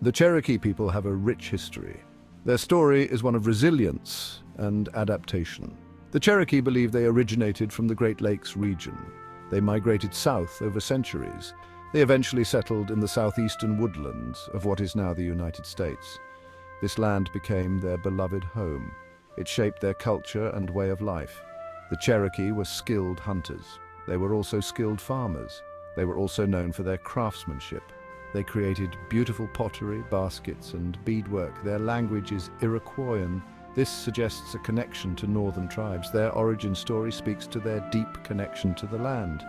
The Cherokee people have a rich history. Their story is one of resilience and adaptation. The Cherokee believe they originated from the Great Lakes region. They migrated south over centuries. They eventually settled in the southeastern woodlands of what is now the United States. This land became their beloved home. It shaped their culture and way of life. The Cherokee were skilled hunters. They were also skilled farmers. They were also known for their craftsmanship. They created beautiful pottery, baskets, and beadwork. Their language is Iroquoian. This suggests a connection to northern tribes. Their origin story speaks to their deep connection to the land.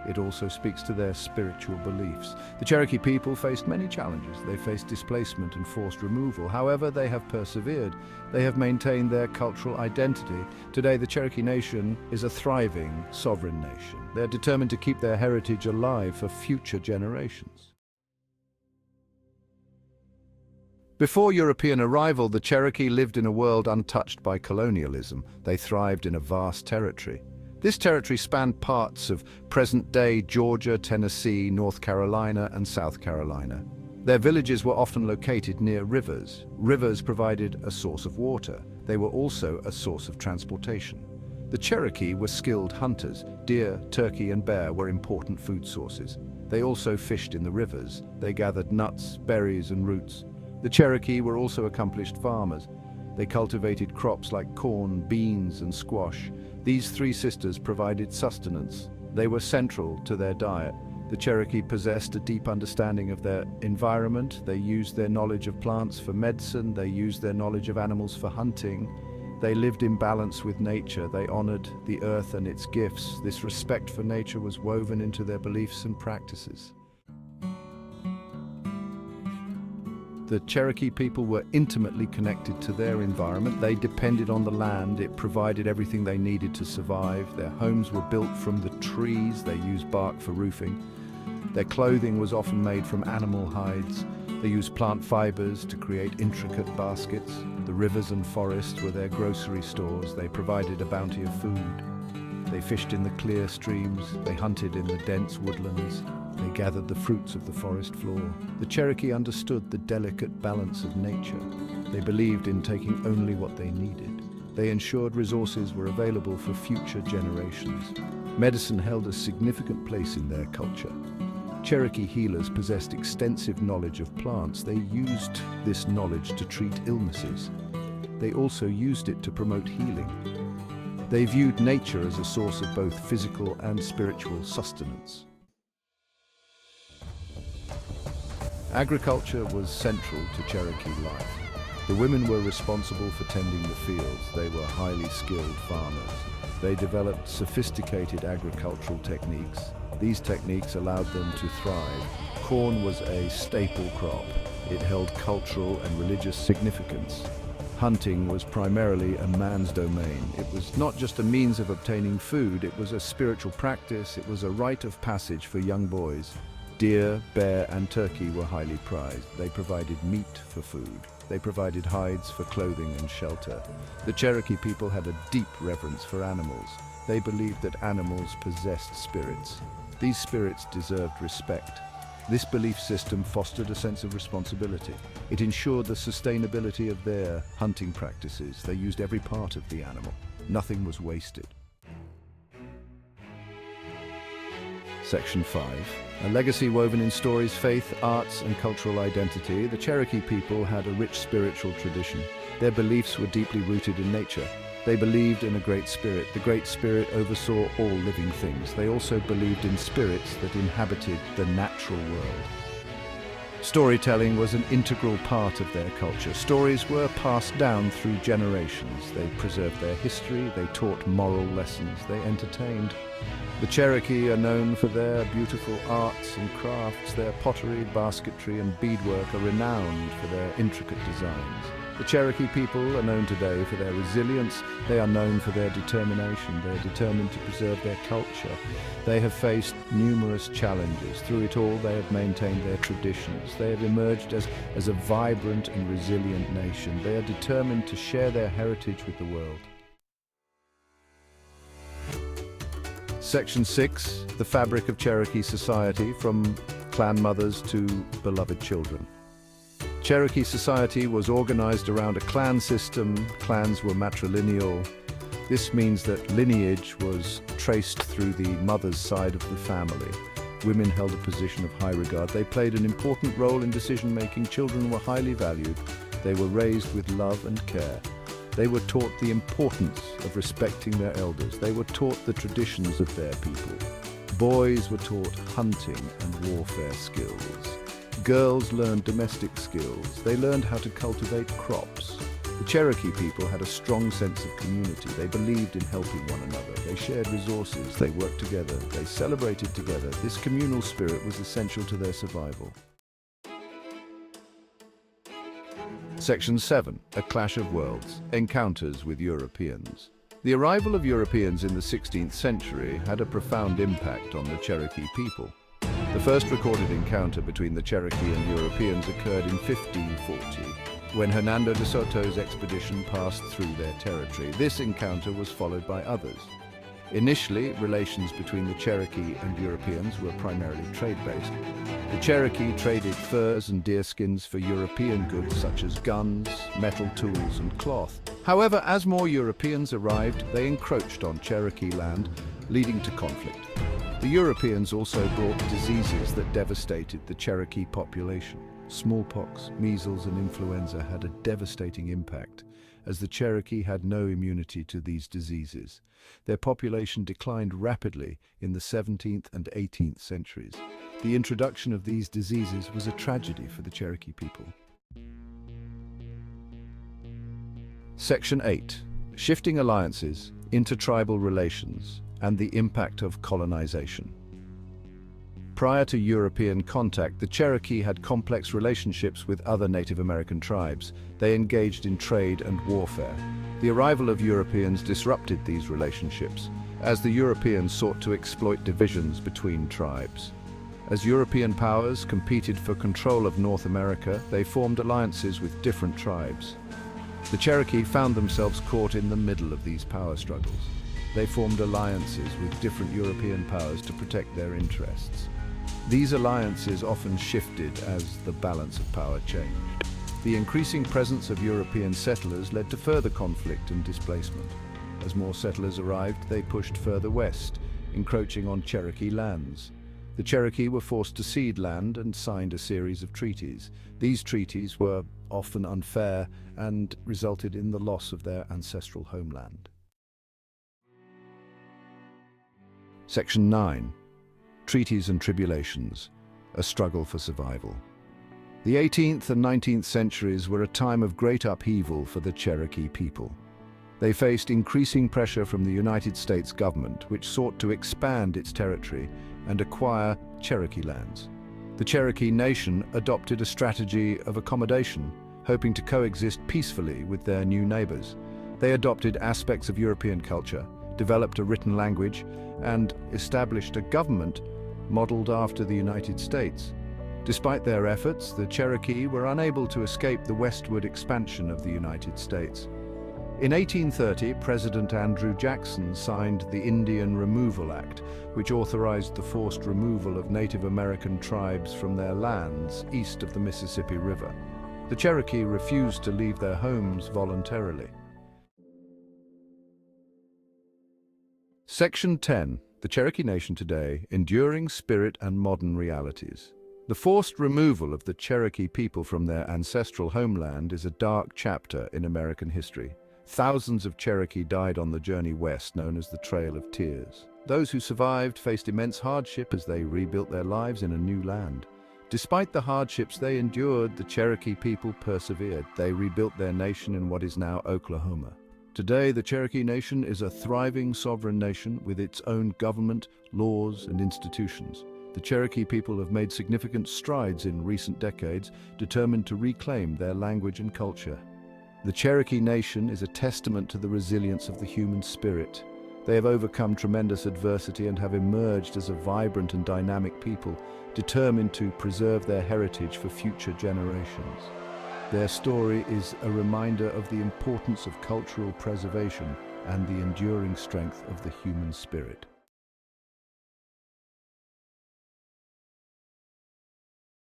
It also speaks to their spiritual beliefs. The Cherokee people faced many challenges. They faced displacement and forced removal. However, they have persevered. They have maintained their cultural identity. Today, the Cherokee Nation is a thriving, sovereign nation. They're determined to keep their heritage alive for future generations. Before European arrival, the Cherokee lived in a world untouched by colonialism. They thrived in a vast territory. This territory spanned parts of present-day Georgia, Tennessee, North Carolina, and South Carolina. Their villages were often located near rivers. Rivers provided a source of water. They were also a source of transportation. The Cherokee were skilled hunters. Deer, turkey, and bear were important food sources. They also fished in the rivers. They gathered nuts, berries, and roots. The Cherokee were also accomplished farmers. They cultivated crops like corn, beans, and squash. These three sisters provided sustenance. They were central to their diet. The Cherokee possessed a deep understanding of their environment. They used their knowledge of plants for medicine. They used their knowledge of animals for hunting. They lived in balance with nature. They honored the earth and its gifts. This respect for nature was woven into their beliefs and practices. The Cherokee people were intimately connected to their environment. They depended on the land. It provided everything they needed to survive. Their homes were built from the trees. They used bark for roofing. Their clothing was often made from animal hides. They used plant fibers to create intricate baskets. The rivers and forests were their grocery stores. They provided a bounty of food. They fished in the clear streams. They hunted in the dense woodlands. They gathered the fruits of the forest floor. The Cherokee understood the delicate balance of nature. They believed in taking only what they needed. They ensured resources were available for future generations. Medicine held a significant place in their culture. Cherokee healers possessed extensive knowledge of plants. They used this knowledge to treat illnesses. They also used it to promote healing. They viewed nature as a source of both physical and spiritual sustenance. Agriculture was central to Cherokee life. The women were responsible for tending the fields. They were highly skilled farmers. They developed sophisticated agricultural techniques. These techniques allowed them to thrive. Corn was a staple crop. It held cultural and religious significance. Hunting was primarily a man's domain. It was not just a means of obtaining food, it was a spiritual practice. It was a rite of passage for young boys. Deer, bear, and turkey were highly prized. They provided meat for food. They provided hides for clothing and shelter. The Cherokee people had a deep reverence for animals. They believed that animals possessed spirits. These spirits deserved respect. This belief system fostered a sense of responsibility. It ensured the sustainability of their hunting practices. They used every part of the animal. Nothing was wasted. Section 5. A legacy woven in stories, faith, arts, and cultural identity. The Cherokee people had a rich spiritual tradition. Their beliefs were deeply rooted in nature. They believed in a great spirit. The great spirit oversaw all living things. They also believed in spirits that inhabited the natural world. Storytelling was an integral part of their culture. Stories were passed down through generations. They preserved their history. They taught moral lessons. They entertained. The Cherokee are known for their beautiful arts and crafts. Their pottery, basketry, and beadwork are renowned for their intricate designs. The Cherokee people are known today for their resilience. They are known for their determination. They are determined to preserve their culture. They have faced numerous challenges. Through it all, they have maintained their traditions. They have emerged as a vibrant and resilient nation. They are determined to share their heritage with the world. Section 6, the fabric of Cherokee society, from clan mothers to beloved children. Cherokee society was organized around a clan system. Clans were matrilineal. This means that lineage was traced through the mother's side of the family. Women held a position of high regard. They played an important role in decision-making. Children were highly valued. They were raised with love and care. They were taught the importance of respecting their elders. They were taught the traditions of their people. Boys were taught hunting and warfare skills. Girls learned domestic skills. They learned how to cultivate crops. The Cherokee people had a strong sense of community. They believed in helping one another. They shared resources. They worked together. They celebrated together. This communal spirit was essential to their survival. Section 7. A Clash of Worlds. Encounters with Europeans. The arrival of Europeans in the 16th century had a profound impact on the Cherokee people. The first recorded encounter between the Cherokee and Europeans occurred in 1540, when Hernando de Soto's expedition passed through their territory. This encounter was followed by others. Initially, relations between the Cherokee and Europeans were primarily trade-based. The Cherokee traded furs and deerskins for European goods such as guns, metal tools, and cloth. However, as more Europeans arrived, they encroached on Cherokee land, leading to conflict. The Europeans also brought diseases that devastated the Cherokee population. Smallpox, measles, and influenza had a devastating impact, as the Cherokee had no immunity to these diseases. Their population declined rapidly in the 17th and 18th centuries. The introduction of these diseases was a tragedy for the Cherokee people. Section 8. Shifting alliances, intertribal relations, and the impact of colonization. Prior to European contact, the Cherokee had complex relationships with other Native American tribes. They engaged in trade and warfare. The arrival of Europeans disrupted these relationships, as the Europeans sought to exploit divisions between tribes. As European powers competed for control of North America, they formed alliances with different tribes. The Cherokee found themselves caught in the middle of these power struggles. They formed alliances with different European powers to protect their interests. These alliances often shifted as the balance of power changed. The increasing presence of European settlers led to further conflict and displacement. As more settlers arrived, they pushed further west, encroaching on Cherokee lands. The Cherokee were forced to cede land and signed a series of treaties. These treaties were often unfair and resulted in the loss of their ancestral homeland. Section 9. Treaties and Tribulations, a struggle for survival. The 18th and 19th centuries were a time of great upheaval for the Cherokee people. They faced increasing pressure from the United States government, which sought to expand its territory and acquire Cherokee lands. The Cherokee Nation adopted a strategy of accommodation, hoping to coexist peacefully with their new neighbors. They adopted aspects of European culture, developed a written language, and established a government modeled after the United States. Despite their efforts, the Cherokee were unable to escape the westward expansion of the United States. In 1830, President Andrew Jackson signed the Indian Removal Act, which authorized the forced removal of Native American tribes from their lands east of the Mississippi River. The Cherokee refused to leave their homes voluntarily. Section 10. The Cherokee Nation Today, Enduring Spirit and Modern Realities. The forced removal of the Cherokee people from their ancestral homeland is a dark chapter in American history. Thousands of Cherokee died on the journey west, known as the Trail of Tears. Those who survived faced immense hardship as they rebuilt their lives in a new land. Despite the hardships they endured, the Cherokee people persevered. They rebuilt their nation in what is now Oklahoma. Today, the Cherokee Nation is a thriving sovereign nation with its own government, laws, and institutions. The Cherokee people have made significant strides in recent decades, determined to reclaim their language and culture. The Cherokee Nation is a testament to the resilience of the human spirit. They have overcome tremendous adversity and have emerged as a vibrant and dynamic people, determined to preserve their heritage for future generations. Their story is a reminder of the importance of cultural preservation and the enduring strength of the human spirit.